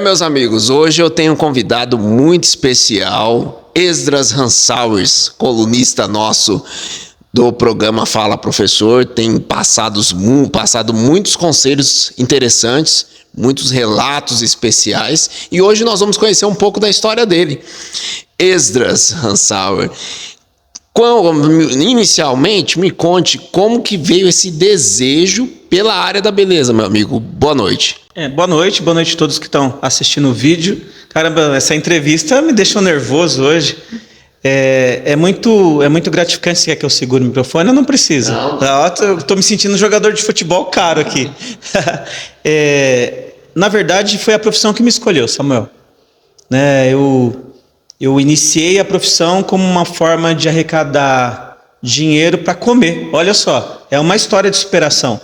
Meus amigos, hoje eu tenho um convidado muito especial, Esdras Rantzauer, colunista nosso do programa Fala Professor, tem passado muitos conselhos interessantes, muitos relatos especiais, e hoje nós vamos conhecer um pouco da história dele. Esdras Rantzauer, inicialmente me conte como que veio esse desejo pela área da beleza, meu amigo. Boa noite. Boa noite a todos que estão assistindo o vídeo. Caramba, essa entrevista me deixou nervoso hoje. É muito gratificante. Você quer que eu segure o microfone? Eu não preciso. Eu estou me sentindo um jogador de futebol caro aqui. Na verdade, foi a profissão que me escolheu, Samuel. Eu iniciei a profissão como uma forma de arrecadar dinheiro para comer. Olha só, é uma história de superação.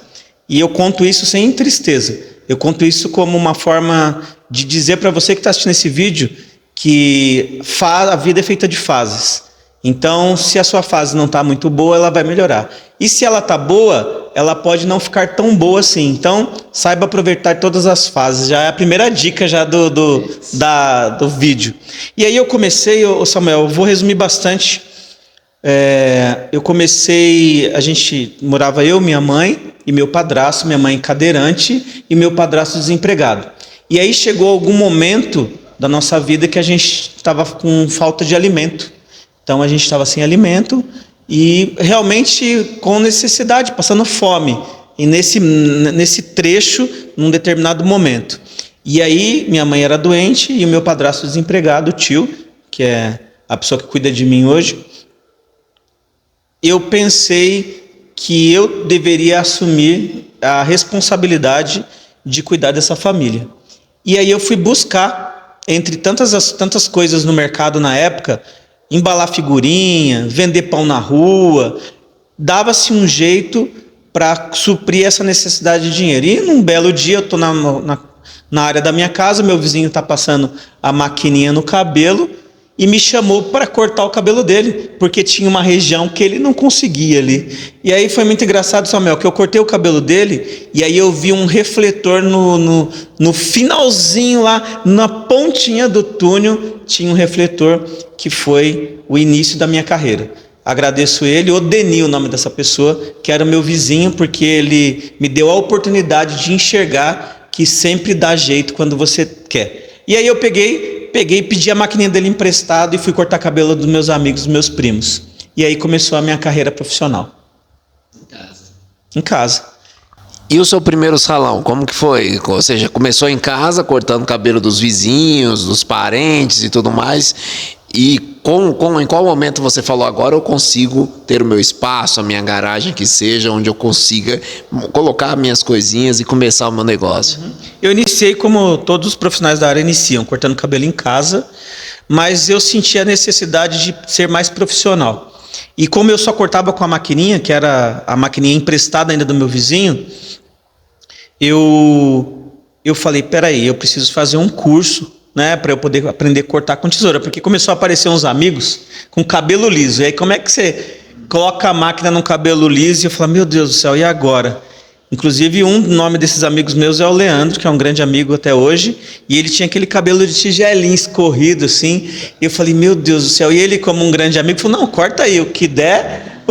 E eu conto isso sem tristeza. Eu conto isso como uma forma de dizer para você que está assistindo esse vídeo que a vida é feita de fases. Então, se a sua fase não está muito boa, ela vai melhorar. E se ela está boa, ela pode não ficar tão boa assim. Então, saiba aproveitar todas as fases. Já é a primeira dica já do vídeo. E aí eu comecei, Samuel, eu vou resumir bastante. Eu comecei, a gente morava eu, minha mãe e meu padrasto, minha mãe cadeirante e meu padrasto desempregado. E aí chegou algum momento da nossa vida que a gente estava com falta de alimento. Então a gente estava sem alimento e realmente com necessidade, passando fome. E nesse trecho, num determinado momento. E aí minha mãe era doente e o meu padrasto desempregado, o tio, que é a pessoa que cuida de mim hoje, eu pensei que eu deveria assumir a responsabilidade de cuidar dessa família. E aí eu fui buscar, entre tantas coisas no mercado na época, embalar figurinha, vender pão na rua, dava-se um jeito para suprir essa necessidade de dinheiro. E num belo dia eu estou na área da minha casa, meu vizinho está passando a maquininha no cabelo, e me chamou para cortar o cabelo dele, porque tinha uma região que ele não conseguia ali. E aí foi muito engraçado, Samuel, que eu cortei o cabelo dele, e aí eu vi um refletor no finalzinho lá, na pontinha do túnel, tinha um refletor que foi o início da minha carreira. Agradeço ele, Odeni, o nome dessa pessoa, que era o meu vizinho, porque ele me deu a oportunidade de enxergar que sempre dá jeito quando você quer. E aí eu peguei, pedi a maquininha dele emprestado e fui cortar cabelo dos meus amigos, dos meus primos. E aí começou a minha carreira profissional. Em casa. E o seu primeiro salão, como que foi? Ou seja, começou em casa, cortando cabelo dos vizinhos, dos parentes e tudo mais. E em qual momento você falou, agora eu consigo ter o meu espaço, a minha garagem que seja, onde eu consiga colocar minhas coisinhas e começar o meu negócio? Eu iniciei como todos os profissionais da área iniciam, cortando cabelo em casa, mas eu senti a necessidade de ser mais profissional. E como eu só cortava com a maquininha, que era a maquininha emprestada ainda do meu vizinho, eu falei, peraí, eu preciso fazer um curso, né, para eu poder aprender a cortar com tesoura, porque começou a aparecer uns amigos com cabelo liso. E aí como é que você coloca a máquina no cabelo liso? E eu falo, meu Deus do céu, e agora? Inclusive um nome desses amigos meus é o Leandro, que é um grande amigo até hoje, e ele tinha aquele cabelo de tigelinho escorrido assim, e eu falei, meu Deus do céu, e ele como um grande amigo falou, não, corta aí, o que der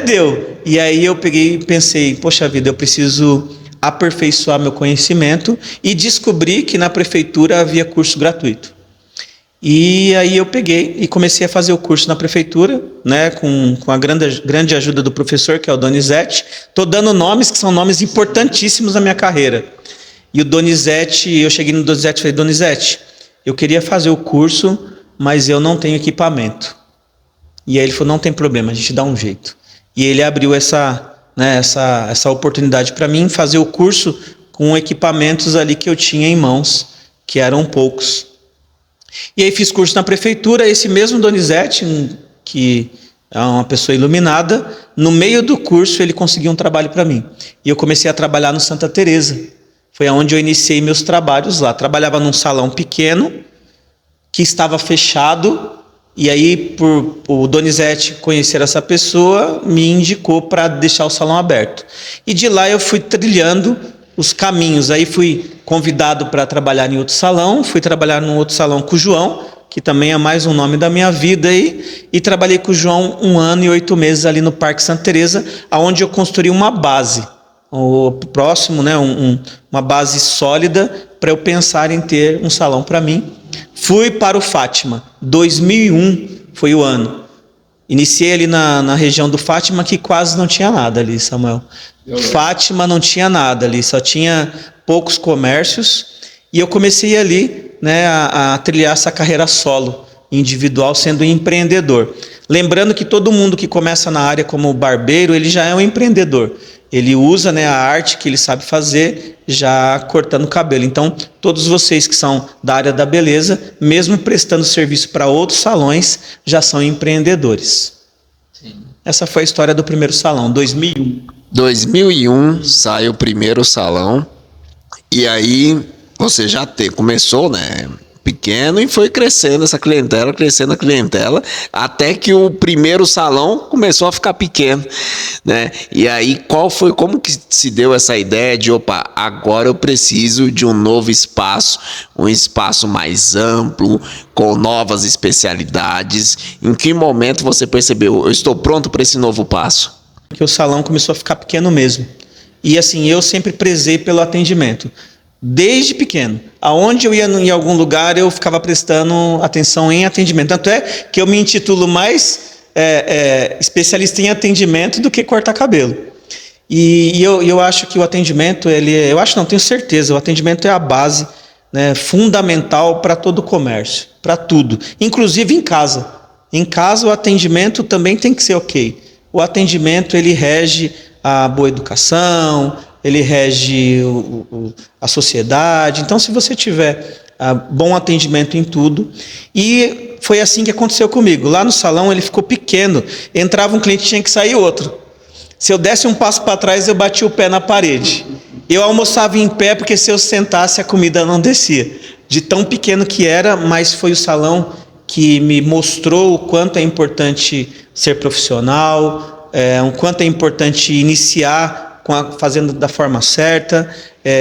deu. E aí eu peguei e pensei, poxa vida, eu preciso aperfeiçoar meu conhecimento e descobri que na prefeitura havia curso gratuito. E aí eu peguei e comecei a fazer o curso na prefeitura, né, com a grande ajuda do professor, que é o Donizete. Estou dando nomes que são nomes importantíssimos na minha carreira. E o Donizete, eu cheguei no Donizete e falei, Donizete, eu queria fazer o curso, mas eu não tenho equipamento. E aí ele falou, não tem problema, a gente dá um jeito. E ele abriu essa oportunidade para mim, fazer o curso com equipamentos ali que eu tinha em mãos, que eram poucos. E aí fiz curso na prefeitura, esse mesmo Donizete, que é uma pessoa iluminada, no meio do curso ele conseguiu um trabalho para mim. E eu comecei a trabalhar no Santa Teresa. Foi onde eu iniciei meus trabalhos lá. Trabalhava num salão pequeno, que estava fechado. E aí, por o Donizete conhecer essa pessoa, me indicou para deixar o salão aberto. E de lá eu fui trilhando os caminhos. Aí fui convidado para trabalhar em outro salão, fui trabalhar num outro salão com o João, que também é mais um nome da minha vida aí, e trabalhei com o João 1 ano e 8 meses ali no Parque Santa Teresa, onde eu construí uma base, o próximo, né, uma base sólida para eu pensar em ter um salão para mim. Fui para o Fátima, 2001 foi o ano. Iniciei ali na região do Fátima, que quase não tinha nada ali, Samuel. Fátima não tinha nada ali, só tinha poucos comércios, e eu comecei ali, né, a trilhar essa carreira solo, individual, sendo um empreendedor. Lembrando que todo mundo que começa na área como barbeiro, ele já é um empreendedor. Ele usa, né, a arte que ele sabe fazer, já cortando cabelo. Então, todos vocês que são da área da beleza, mesmo prestando serviço para outros salões, já são empreendedores. Sim. Essa foi a história do primeiro salão, 2001. 2001 sai o primeiro salão, e aí você já começou, né, pequeno, e foi crescendo essa clientela, até que o primeiro salão começou a ficar pequeno, né? E aí como que se deu essa ideia de, opa, agora eu preciso de um novo espaço, um espaço mais amplo, com novas especialidades? Em que momento você percebeu, eu estou pronto para esse novo passo? Que o salão começou a ficar pequeno mesmo. E assim, eu sempre prezei pelo atendimento. Desde pequeno. Aonde eu ia em algum lugar, eu ficava prestando atenção em atendimento. Tanto é que eu me intitulo mais especialista em atendimento do que cortar cabelo. E eu acho que o atendimento, eu acho não, tenho certeza, o atendimento é a base, né, fundamental para todo o comércio, para tudo. Inclusive em casa. Em casa o atendimento também tem que ser ok. O atendimento, ele rege a boa educação, ele rege a sociedade. Então, se você tiver bom atendimento em tudo... E foi assim que aconteceu comigo. Lá no salão, ele ficou pequeno. Entrava um cliente, tinha que sair outro. Se eu desse um passo para trás, eu batia o pé na parede. Eu almoçava em pé, porque se eu sentasse, a comida não descia. De tão pequeno que era, mas foi o salão que me mostrou o quanto é importante ser profissional, o quanto é importante iniciar fazendo da forma certa,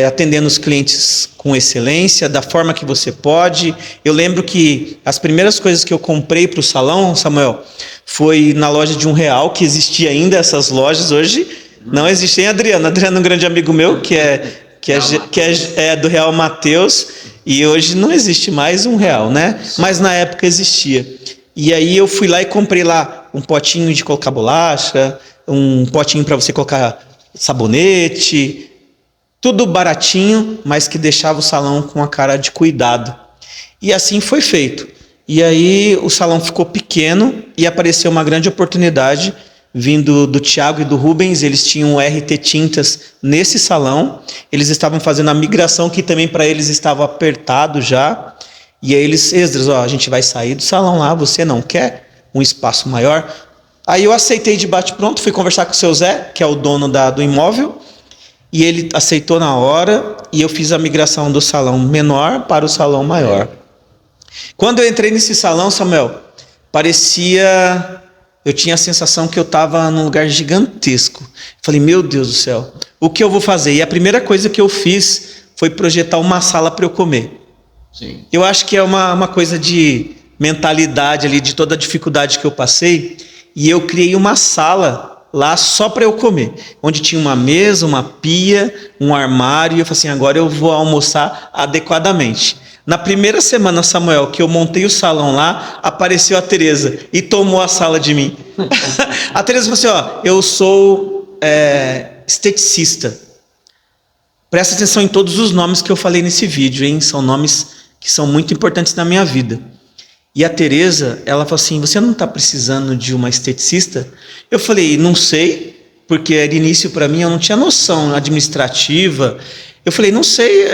atendendo os clientes com excelência, da forma que você pode. Eu lembro que as primeiras coisas que eu comprei para o salão, Samuel, foi na loja de R$1, que existia ainda essas lojas. Hoje não existem. Adriano é um grande amigo meu, que é do Real Mateus, e hoje não existe mais R$1, né? Mas na época existia. E aí eu fui lá e comprei lá um potinho de colocar bolacha, um potinho para você colocar sabonete, tudo baratinho, mas que deixava o salão com a cara de cuidado. E assim foi feito. E aí o salão ficou pequeno e apareceu uma grande oportunidade vindo do Thiago e do Rubens. Eles tinham RT Tintas nesse salão. Eles estavam fazendo a migração, que também para eles estava apertado já. E aí eles, Esdras, a gente vai sair do salão lá, você não quer um espaço maior? Aí eu aceitei de bate-pronto, fui conversar com o seu Zé, que é o dono do imóvel, e ele aceitou na hora, e eu fiz a migração do salão menor para o salão maior. Quando eu entrei nesse salão, Samuel, eu tinha a sensação que eu estava num lugar gigantesco. Falei, meu Deus do céu, o que eu vou fazer? E a primeira coisa que eu fiz foi projetar uma sala para eu comer. Sim. Eu acho que é uma coisa de mentalidade ali, de toda a dificuldade que eu passei. E eu criei uma sala lá só para eu comer, onde tinha uma mesa, uma pia, um armário, e eu falei assim, agora eu vou almoçar adequadamente. Na primeira semana, Samuel, que eu montei o salão lá, apareceu a Tereza e tomou a sala de mim. A Tereza falou assim, eu sou esteticista. Presta atenção em todos os nomes que eu falei nesse vídeo, hein? São nomes que são muito importantes na minha vida. E a Tereza, ela falou assim, você não está precisando de uma esteticista? Eu falei, não sei, porque de início para mim eu não tinha noção administrativa. Eu falei, não sei,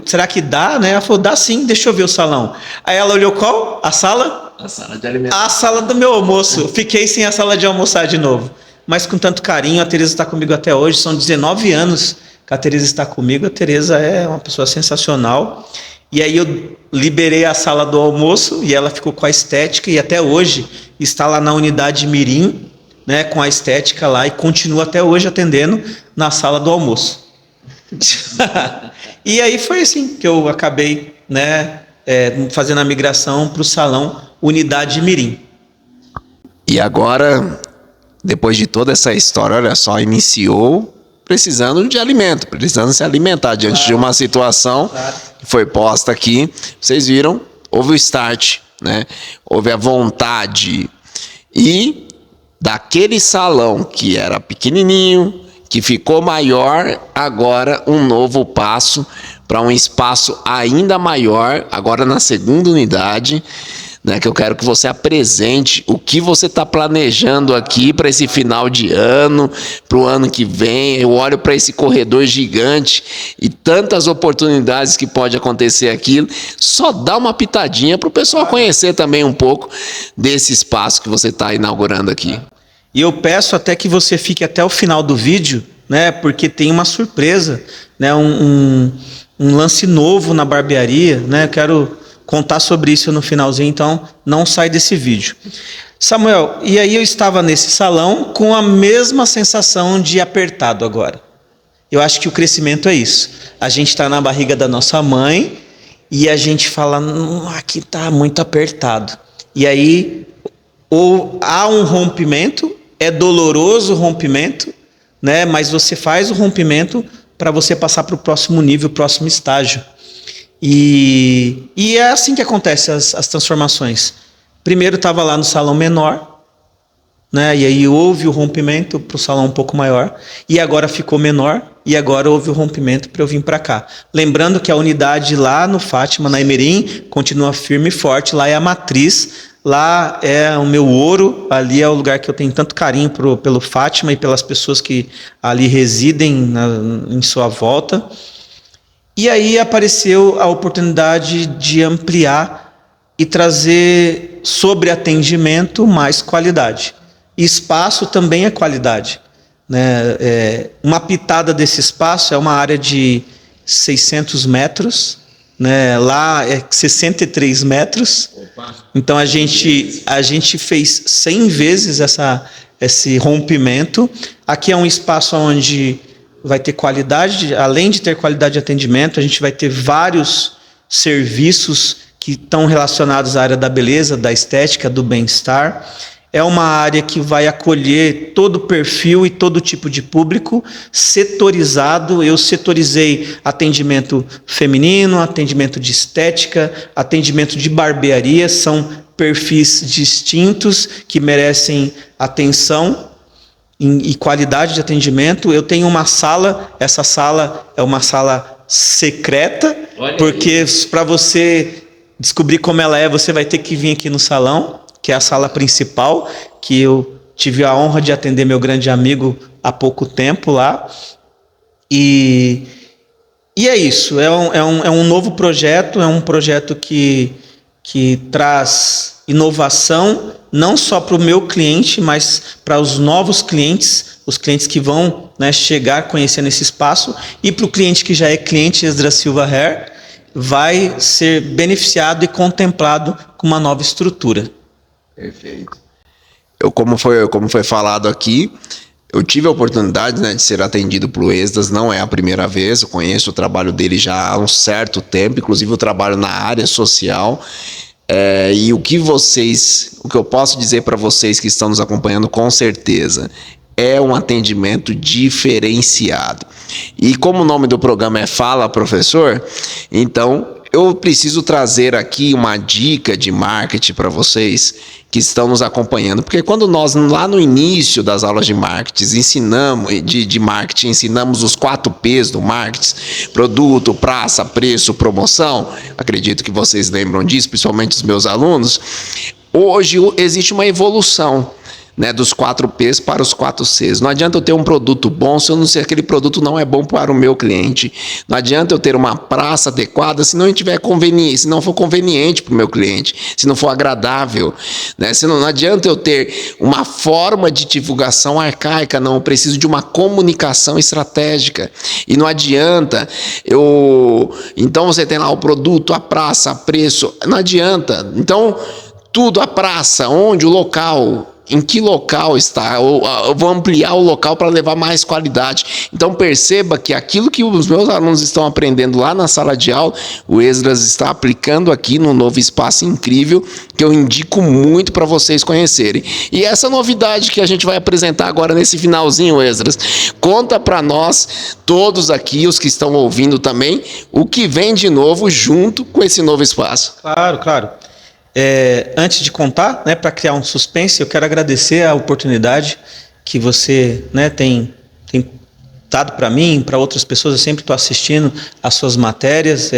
será que dá, né? Ela falou, dá sim, deixa eu ver o salão. Aí ela olhou qual? A sala? A sala de alimentação. A sala do meu almoço. Fiquei sem a sala de almoçar de novo. Mas com tanto carinho, a Tereza está comigo até hoje, são 19 anos que a Tereza está comigo. A Tereza é uma pessoa sensacional. E aí eu liberei a sala do almoço e ela ficou com a estética, e até hoje está lá na unidade Mirim, né, com a estética lá, e continua até hoje atendendo na sala do almoço. E aí foi assim que eu acabei, né, fazendo a migração para o salão Unidade Mirim. E agora, depois de toda essa história, olha só, iniciou precisando de alimento, precisando se alimentar diante de uma situação que foi posta aqui. Vocês viram, houve o start, né? Houve a vontade. E daquele salão que era pequenininho, que ficou maior, agora um novo passo para um espaço ainda maior, agora na segunda unidade, né, que eu quero que você apresente o que você está planejando aqui para esse final de ano, para o ano que vem. Eu olho para esse corredor gigante e tantas oportunidades que pode acontecer aqui. Só dá uma pitadinha para o pessoal conhecer também um pouco desse espaço que você está inaugurando aqui. E eu peço até que você fique até o final do vídeo, né, porque tem uma surpresa, né, um lance novo na barbearia, né, eu quero contar sobre isso no finalzinho, então não sai desse vídeo. Samuel, e aí eu estava nesse salão com a mesma sensação de apertado agora. Eu acho que o crescimento é isso. A gente está na barriga da nossa mãe e a gente fala, aqui está muito apertado. E aí ou há um rompimento, é doloroso o rompimento, né? Mas você faz o rompimento para você passar para o próximo nível, o próximo estágio. E é assim que acontecem as transformações. Primeiro estava lá no salão menor, né? E aí houve o rompimento para o salão um pouco maior, e agora ficou menor, e agora houve o rompimento para eu vir para cá. Lembrando que a unidade lá no Fátima, na Emerim, continua firme e forte, lá é a matriz, lá é o meu ouro, ali é o lugar que eu tenho tanto carinho pelo Fátima e pelas pessoas que ali residem em sua volta. E aí apareceu a oportunidade de ampliar e trazer sobre atendimento mais qualidade. E espaço também é qualidade, né? Uma pitada desse espaço é uma área de 600 metros, né? Lá é 63 metros. Opa. Então a gente fez 100 vezes esse rompimento. Aqui é um espaço onde vai ter qualidade, além de ter qualidade de atendimento, a gente vai ter vários serviços que estão relacionados à área da beleza, da estética, do bem-estar. É uma área que vai acolher todo o perfil e todo tipo de público, setorizado. Eu setorizei atendimento feminino, atendimento de estética, atendimento de barbearia, são perfis distintos que merecem atenção e qualidade de atendimento. Eu tenho uma sala, essa sala é uma sala secreta, porque para você descobrir como ela é, você vai ter que vir aqui no salão, que é a sala principal, que eu tive a honra de atender meu grande amigo há pouco tempo lá. E é isso, é um novo projeto, é um projeto que traz inovação, não só para o meu cliente, mas para os novos clientes, os clientes que vão, né, chegar conhecendo esse espaço, e para o cliente que já é cliente Esdras Silva Hair, vai ser beneficiado e contemplado com uma nova estrutura. Perfeito. Como foi falado aqui, eu tive a oportunidade, né, de ser atendido pelo Esdras, não é a primeira vez, eu conheço o trabalho dele já há um certo tempo, inclusive eu trabalho na área social. E o que eu posso dizer para vocês que estão nos acompanhando, com certeza, é um atendimento diferenciado. E como o nome do programa é Fala Professor, então eu preciso trazer aqui uma dica de marketing para vocês que estão nos acompanhando, porque quando nós lá no início das aulas de marketing ensinamos os 4 P's do marketing: produto, praça, preço, promoção. Acredito que vocês lembram disso, principalmente os meus alunos. Hoje existe uma evolução, né, dos 4 P's para os 4 C's. Não adianta eu ter um produto bom se eu não sei, aquele produto não é bom para o meu cliente. Não adianta eu ter uma praça adequada se não tiver conveniente, se não for conveniente para o meu cliente, se não for agradável, né? Não adianta eu ter uma forma de divulgação arcaica, não. Eu preciso de uma comunicação estratégica. E não adianta então você tem lá o produto, a praça, preço, não adianta. Então tudo, a praça, onde, o local. em que local está, ou eu vou ampliar o local para levar mais qualidade. Então perceba que aquilo que os meus alunos estão aprendendo lá na sala de aula, o Esdras está aplicando aqui no novo espaço incrível, que eu indico muito para vocês conhecerem. E essa novidade que a gente vai apresentar agora nesse finalzinho, Esdras, conta para nós, todos aqui, os que estão ouvindo também, o que vem de novo junto com esse novo espaço. Claro. Antes de contar, né, para criar um suspense, eu quero agradecer a oportunidade que você, né, tem dado para mim, para outras pessoas. Eu sempre estou assistindo as suas matérias,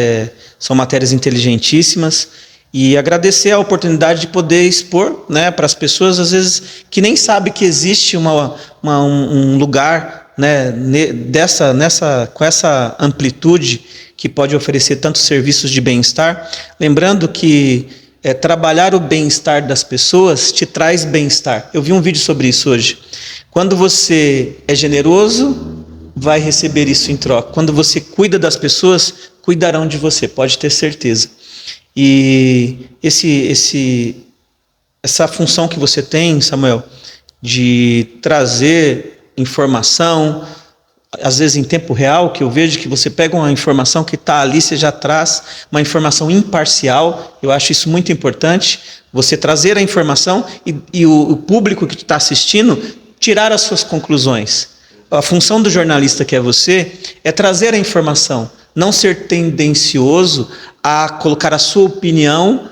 são matérias inteligentíssimas, e agradecer a oportunidade de poder expor, né, para as pessoas, às vezes, que nem sabem que existe um lugar, né, com essa amplitude que pode oferecer tantos serviços de bem-estar. Lembrando que trabalhar o bem-estar das pessoas te traz bem-estar. Eu vi um vídeo sobre isso hoje. Quando você é generoso, vai receber isso em troca. Quando você cuida das pessoas, cuidarão de você, pode ter certeza. E essa função que você tem, Samuel, de trazer informação, às vezes em tempo real, que eu vejo que você pega uma informação que está ali, você já traz uma informação imparcial. Eu acho isso muito importante, você trazer a informação e o público que está assistindo tirar as suas conclusões. A função do jornalista, que é você, é trazer a informação, não ser tendencioso a colocar a sua opinião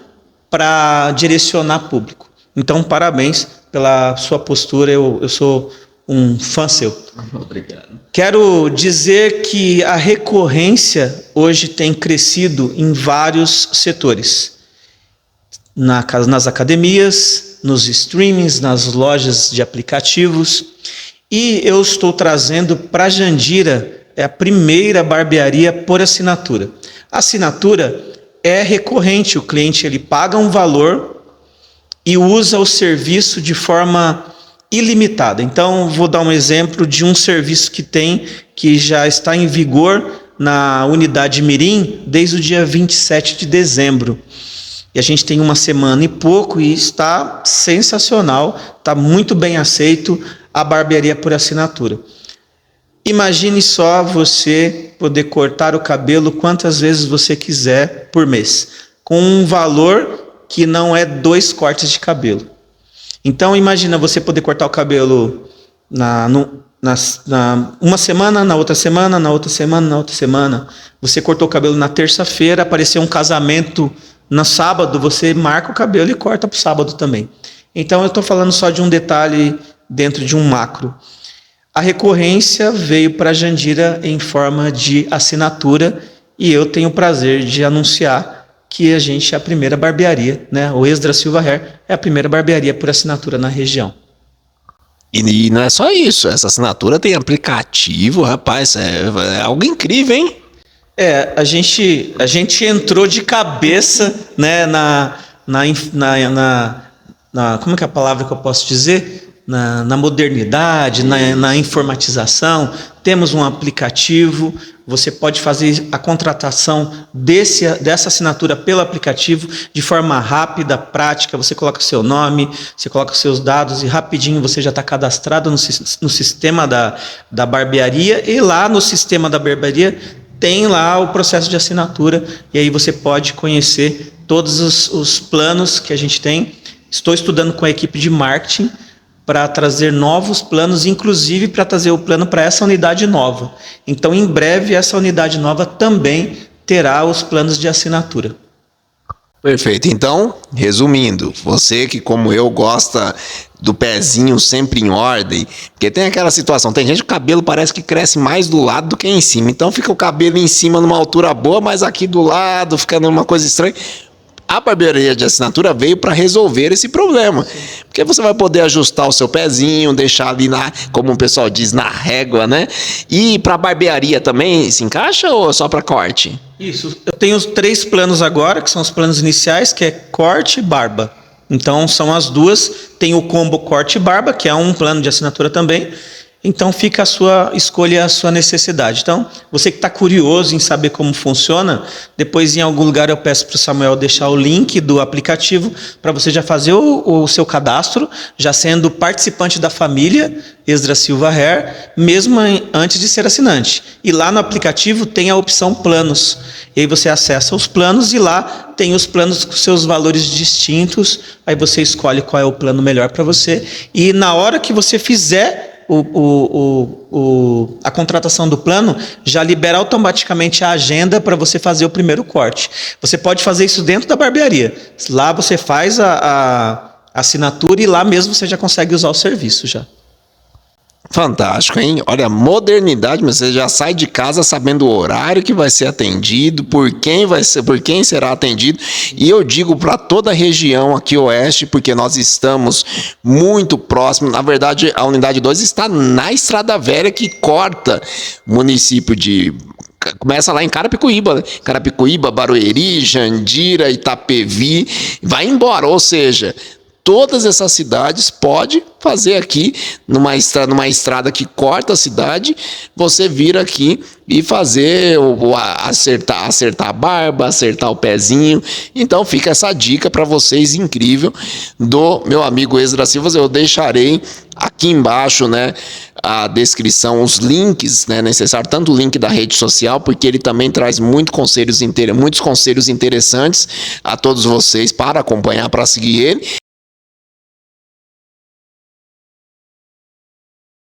para direcionar público. Então, parabéns pela sua postura, eu sou um fã seu. Obrigado. Quero dizer que a recorrência hoje tem crescido em vários setores. Nas academias, nos streamings, nas lojas de aplicativos. E eu estou trazendo para Jandira a primeira barbearia por assinatura. A assinatura é recorrente, o cliente ele paga um valor e usa o serviço de forma ilimitada. Então, vou dar um exemplo de um serviço que já está em vigor na unidade Mirim desde o dia 27 de dezembro. E a gente tem uma semana e pouco e está sensacional, está muito bem aceito a barbearia por assinatura. Imagine só você poder cortar o cabelo quantas vezes você quiser por mês, com um valor que não é 2 cortes de cabelo. Então imagina você poder cortar o cabelo uma semana, na outra semana, na outra semana, na outra semana. Você cortou o cabelo na terça-feira, apareceu um casamento no sábado, você marca o cabelo e corta para o sábado também. Então eu estou falando só de um detalhe dentro de um macro. A recorrência veio para Jandira em forma de assinatura e eu tenho o prazer de anunciar que a gente é a primeira barbearia, né? O Esdras Silva Hair é a primeira barbearia por assinatura na região. E não é só isso, essa assinatura tem aplicativo, rapaz, é algo incrível, hein? A gente entrou de cabeça, né, como que é a palavra que eu posso dizer? Na modernidade, na informatização. Temos um aplicativo, você pode fazer a contratação dessa assinatura pelo aplicativo de forma rápida, prática. Você coloca o seu nome, você coloca os seus dados e rapidinho você já está cadastrado no sistema da barbearia, e lá no sistema da barbearia tem lá o processo de assinatura, e aí você pode conhecer todos os planos que a gente tem. Estou estudando com a equipe de marketing para trazer novos planos, inclusive para trazer o plano para essa unidade nova. Então, em breve, essa unidade nova também terá os planos de assinatura. Perfeito. Então, resumindo, você que, como eu, gosta do pezinho sempre em ordem, porque tem aquela situação, tem gente que o cabelo parece que cresce mais do lado do que em cima, então fica o cabelo em cima numa altura boa, mas aqui do lado fica numa coisa estranha. A barbearia de assinatura veio para resolver esse problema, porque você vai poder ajustar o seu pezinho, deixar ali como o pessoal diz, na régua, né? E para barbearia também se encaixa ou só para corte? Isso, eu tenho os 3 planos agora, que são os planos iniciais, que é corte e barba. Então são as duas, tem o combo corte e barba, que é um plano de assinatura também, Então fica a sua escolha, a sua necessidade. Então, você que está curioso em saber como funciona, depois em algum lugar eu peço para o Samuel deixar o link do aplicativo para você já fazer o seu cadastro, já sendo participante da família Esdras Silva Hair, mesmo antes de ser assinante. E lá no aplicativo tem a opção planos. E aí você acessa os planos e lá tem os planos com seus valores distintos. Aí você escolhe qual é o plano melhor para você. E na hora que você fizer a contratação do plano, já libera automaticamente a agenda para você fazer o primeiro corte. Você pode fazer isso dentro da barbearia. Lá você faz a assinatura e lá mesmo você já consegue usar o serviço já. Fantástico, hein? Olha, modernidade, mas você já sai de casa sabendo o horário que vai ser atendido, por quem será atendido. E eu digo para toda a região aqui oeste, porque nós estamos muito próximos. Na verdade, a unidade 2 está na Estrada Velha, que corta o município de... Começa lá em Carapicuíba, né? Carapicuíba, Barueri, Jandira, Itapevi, vai embora, ou seja... Todas essas cidades pode fazer aqui numa estrada que corta a cidade, você vir aqui e fazer acertar a barba, acertar o pezinho. Então fica essa dica para vocês incrível do meu amigo Esdras Silva. Eu deixarei aqui embaixo, né, a descrição, os links, né, necessários, tanto o link da rede social, porque ele também traz muitos conselhos interessantes a todos vocês para acompanhar, para seguir ele,